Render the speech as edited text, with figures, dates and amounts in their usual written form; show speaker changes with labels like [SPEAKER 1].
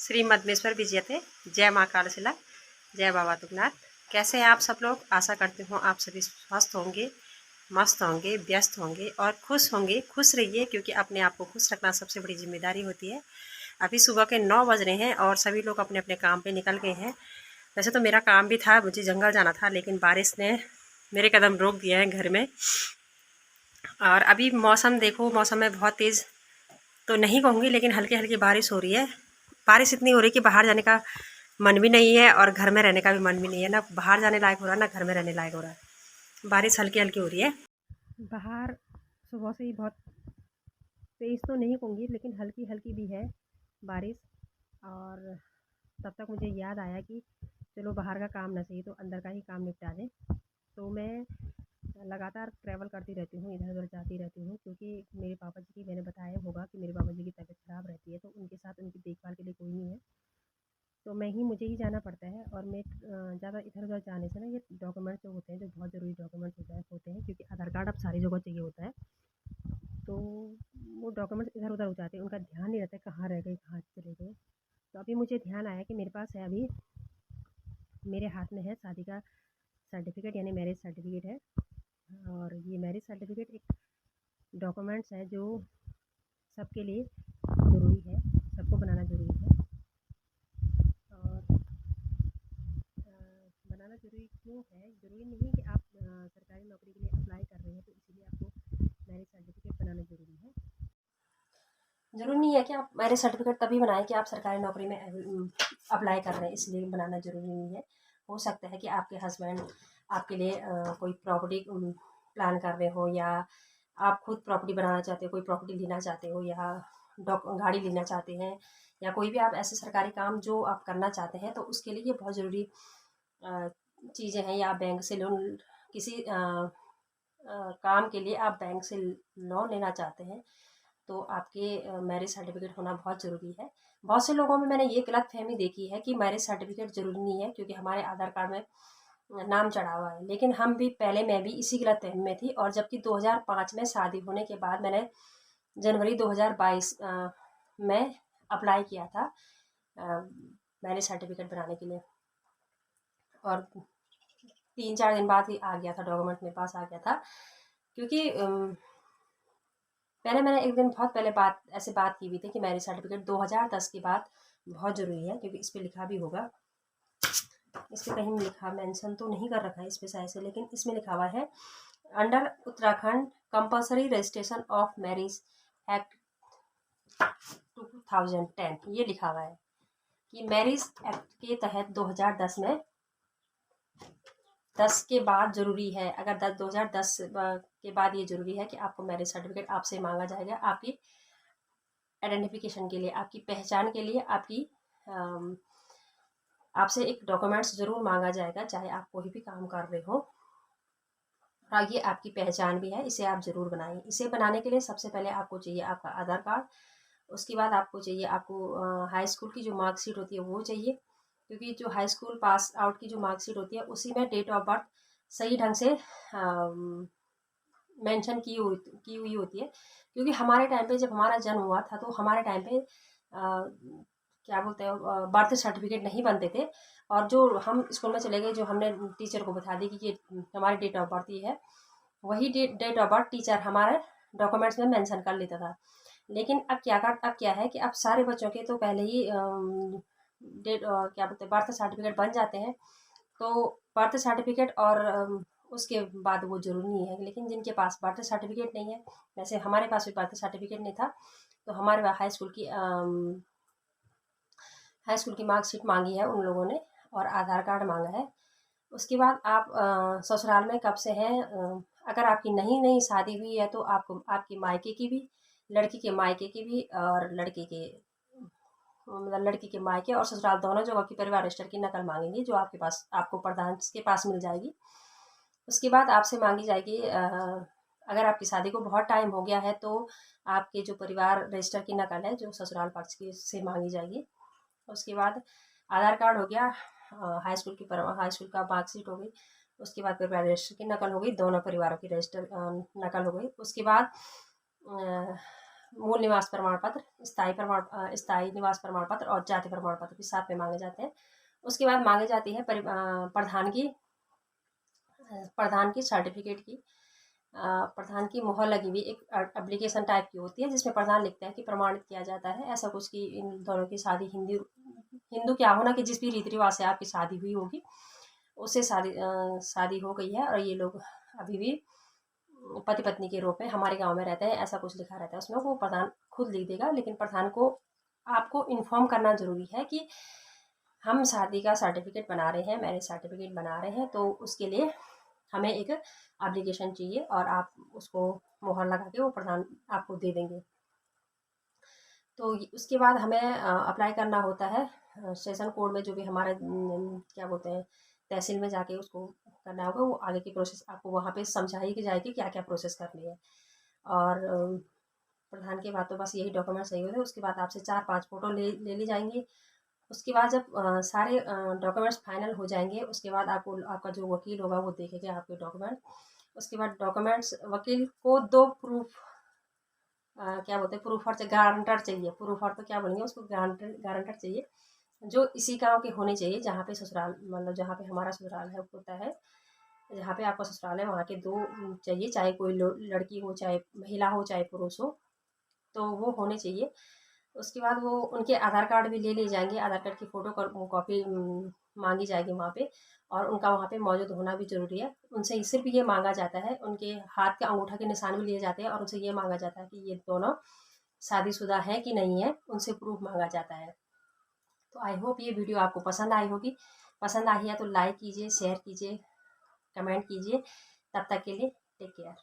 [SPEAKER 1] श्री मद्मेश्वर विजयते। जय माँ कालशिला, जय बाबा तुंगनाथ। कैसे हैं आप सब लोग? आशा करती हूँ आप सभी स्वस्थ होंगे, मस्त होंगे, व्यस्त होंगे और खुश होंगे। खुश रहिए, क्योंकि अपने आप को खुश रखना सबसे बड़ी जिम्मेदारी होती है। अभी सुबह के 9 बज रहे हैं और सभी लोग अपने अपने काम पे निकल गए हैं। वैसे तो मेरा काम भी था, मुझे जंगल जाना था, लेकिन बारिश ने मेरे कदम रोक दिए हैं घर में। और अभी मौसम देखो, मौसम में बहुत तेज़ तो नहीं कहूँगी, लेकिन हल्की हल्की बारिश हो रही है। बारिश इतनी हो रही है कि बाहर जाने का मन भी नहीं है और घर में रहने का भी मन भी नहीं है। ना बाहर जाने लायक हो रहा है, ना घर में रहने लायक हो रहा है। बारिश हल्की हल्की हो रही है। बाहर सुबह से ही बहुत तेज़ तो नहीं कहूँगी, लेकिन हल्की हल्की भी है बारिश। और तब तक मुझे याद आया कि चलो बाहर का काम ना सही तो अंदर का ही काम निपटा दें। तो मैं लगातार ट्रैवल करती रहती हूँ, इधर उधर जाती रहती हूँ, क्योंकि मेरे पापा जी की, मैंने बताया होगा कि मेरे पापा जी की तबीयत ख़राब रहती है, तो उनके साथ उनकी देखभाल के लिए कोई नहीं है, तो मुझे ही जाना पड़ता है। और मैं ज़्यादा इधर उधर जाने से ना, ये डॉक्यूमेंट्स जो होते हैं, जो बहुत ज़रूरी डॉक्यूमेंट्स होते हैं, क्योंकि आधार कार्ड अब सारी जगह चाहिए होता है, तो वो डॉक्यूमेंट्स इधर उधर हो जाते हैं, उनका ध्यान नहीं रहता है कहाँ रह गए, कहाँ चले गए। तो अभी मुझे ध्यान आया कि मेरे पास है, अभी मेरे हाथ में है शादी का सर्टिफिकेट, यानी मैरिज सर्टिफिकेट है। और ये मैरिज सर्टिफिकेट एक डॉक्यूमेंट्स है जो सबके लिए ज़रूरी है, सबको बनाना ज़रूरी है। और बनाना ज़रूरी क्यों है? ज़रूरी नहीं कि आप सरकारी नौकरी के लिए अप्लाई कर रहे हैं तो इसीलिए आपको मैरिज सर्टिफिकेट बनाना ज़रूरी है। ज़रूरी नहीं है कि आप मैरिज सर्टिफिकेट तभी बनाएं कि आप सरकारी नौकरी में अप्लाई कर रहे हैं, इसलिए बनाना ज़रूरी नहीं है। हो सकता है कि आपके हस्बैंड आपके लिए कोई प्रॉपर्टी प्लान कर रहे हो, या आप खुद प्रॉपर्टी बनाना चाहते हो, कोई प्रॉपर्टी लेना चाहते हो, या गाड़ी लेना चाहते हैं, या कोई भी आप ऐसे सरकारी काम जो आप करना चाहते हैं, तो उसके लिए ये बहुत ज़रूरी चीज़ें हैं। या आप बैंक से लोन, किसी काम के लिए आप बैंक से लोन लेना चाहते हैं, तो आपके मैरिज सर्टिफिकेट होना बहुत ज़रूरी है। बहुत से लोगों में मैंने ये गलतफहमी देखी है कि मैरिज सर्टिफिकेट ज़रूरी नहीं है, क्योंकि हमारे आधार कार्ड में नाम चढ़ा हुआ है। लेकिन मैं भी इसी गलतफहमी में थी, और जबकि 2005 में शादी होने के बाद मैंने जनवरी 2022 में अप्लाई किया था मैरिज सर्टिफिकेट बनाने के लिए, और 3-4 दिन बाद ही आ गया था, डॉक्यूमेंट मेरे पास आ गया था। क्योंकि मैंने एक दिन बहुत पहले ऐसे बात की हुई थी कि मैरिज सर्टिफिकेट 2010 के बाद बहुत ज़रूरी है, क्योंकि इस पर लिखा भी होगा, इस पर कहीं लिखा, मेंशन तो नहीं कर रखा है इस पे शायद से, लेकिन इसमें लिखा हुआ है under Uttarakhand compulsory registration of marriage act 2010, ये लिखा हुआ है कि मैरिज एक्ट के तहत 2010 में 10 के बाद ज़रूरी है। अगर 2010 के बाद ये ज़रूरी है कि आपको मैरिज सर्टिफिकेट आपसे मांगा जाएगा, आपकी आइडेंटिफिकेशन के लिए, आपकी पहचान के लिए, आपसे एक डॉक्यूमेंट्स ज़रूर मांगा जाएगा, चाहे आप कोई भी काम कर रहे हो। और ये आपकी पहचान भी है, इसे आप ज़रूर बनाएं। इसे बनाने के लिए सबसे पहले आपको चाहिए आपका आधार कार्ड, उसके बाद आपको चाहिए, आपको हाई स्कूल की जो मार्कशीट होती है वो चाहिए, क्योंकि जो हाई स्कूल पास आउट की जो मार्कशीट होती है उसी में डेट ऑफ बर्थ सही ढंग से मेंशन की हुई होती है। क्योंकि हमारे टाइम पे, जब हमारा जन्म हुआ था, तो हमारे टाइम पे क्या बोलते हैं, बर्थ सर्टिफिकेट नहीं बनते थे। और जो हम स्कूल में चले गए, जो हमने टीचर को बता दी कि ये हमारी डेट ऑफ बर्थ ये है, वही डेट ऑफ बर्थ टीचर हमारे डॉक्यूमेंट्स में मेंशन कर लेता था। लेकिन अब क्या है कि अब सारे बच्चों के तो पहले ही क्या बोलते हैं, बर्थ सर्टिफिकेट बन जाते हैं। तो बर्थ सर्टिफिकेट और उसके बाद वो ज़रूरी नहीं है। लेकिन जिनके पास बर्थ सर्टिफिकेट नहीं है, जैसे हमारे पास भी बर्थ सर्टिफिकेट नहीं था, तो हमारे हाई स्कूल की मार्कशीट मांगी है उन लोगों ने, और आधार कार्ड मांगा है। उसके बाद आप ससुराल में कब से हैं, अगर आपकी नई शादी हुई है तो आपको आपकी मायके की भी, लड़की के मायके की भी, और लड़की के मायके और ससुराल दोनों जगह की परिवार रजिस्टर की नकल मांगेंगी, जो आपको प्रधान के पास मिल जाएगी। उसके बाद आपसे मांगी जाएगी, अगर आपकी शादी को बहुत टाइम हो गया है तो आपके जो परिवार रजिस्टर की नकल है, जो ससुराल पक्ष की, से मांगी जाएगी। उसके बाद आधार कार्ड हो गया, हाई स्कूल का मार्कशीट हो गई, उसके बाद परिवार रजिस्टर की नकल हो गई, दोनों परिवारों की रजिस्टर नकल हो गई। उसके बाद मूल निवास प्रमाण पत्र, स्थायी निवास प्रमाण पत्र और जाति प्रमाण पत्र भी साथ में मांगे जाते हैं। उसके बाद मांगे जाती है प्रधान की सर्टिफिकेट की, प्रधान की मोहर लगी हुई एक एप्लीकेशन टाइप की होती है, जिसमें प्रधान लिखता है कि प्रमाणित किया जाता है ऐसा कुछ कि इन दोनों की शादी हिंदू क्या होना कि जिस भी रीति रिवाज से आपकी शादी हुई होगी उससे शादी हो गई है और ये लोग अभी भी पति पत्नी के रूप में हमारे गांव में रहते हैं, ऐसा कुछ लिखा रहता है उसमें। वो प्रधान खुद लिख देगा, लेकिन प्रधान को आपको इन्फॉर्म करना ज़रूरी है कि हम शादी का सर्टिफिकेट बना रहे हैं, मैरिज सर्टिफिकेट बना रहे हैं, तो उसके लिए हमें एक एप्लीकेशन चाहिए और आप उसको मोहर लगा के वो प्रधान आपको दे देंगे। तो उसके बाद हमें अप्लाई करना होता है सेशन कोड में, जो भी हमारे क्या बोलते हैं तहसील में जाके उसको करना होगा। वो आगे की प्रोसेस आपको वहाँ पे समझाई की जाएगी क्या क्या प्रोसेस करनी है। और प्रधान के बाद तो बस यही डॉक्यूमेंट चाहिए होते हैं। उसके बाद आपसे 4-5 फ़ोटो ले ली जाएंगी। उसके बाद जब सारे डॉक्यूमेंट्स फाइनल हो जाएंगे, उसके बाद आपका जो वकील होगा वो देखेगा आपके डॉक्यूमेंट। उसके बाद डॉक्यूमेंट्स वकील को 2 प्रूफ क्या बोलते हैं प्रूफ और गारंटर चाहिए। प्रूफ और तो क्या बोलेंगे उसको, गारंटर चाहिए, जो इसी गांव के होने चाहिए जहाँ पे ससुराल, मतलब जहाँ पे हमारा ससुराल है होता है, जहाँ पे आपका ससुराल है वहाँ के 2 चाहिए, चाहे कोई लड़की हो, चाहे महिला हो, चाहे पुरुष हो, तो वो होने चाहिए। उसके बाद वो उनके आधार कार्ड भी ले जाएंगे, आधार कार्ड की फ़ोटो कॉपी मांगी जाएगी वहाँ पे, और उनका वहाँ पे मौजूद होना भी ज़रूरी है। उनसे सिर्फ ये मांगा जाता है, उनके हाथ के अंगूठा के निशान भी लिए जाते हैं और उनसे ये मांगा जाता है कि ये दोनों शादीशुदा है कि नहीं है, उनसे प्रूफ मांगा जाता है। तो आई होप ये वीडियो आपको पसंद आई होगी। पसंद आई है तो लाइक कीजिए, शेयर कीजिए, कमेंट कीजिए। तब तक के लिए टेक केयर।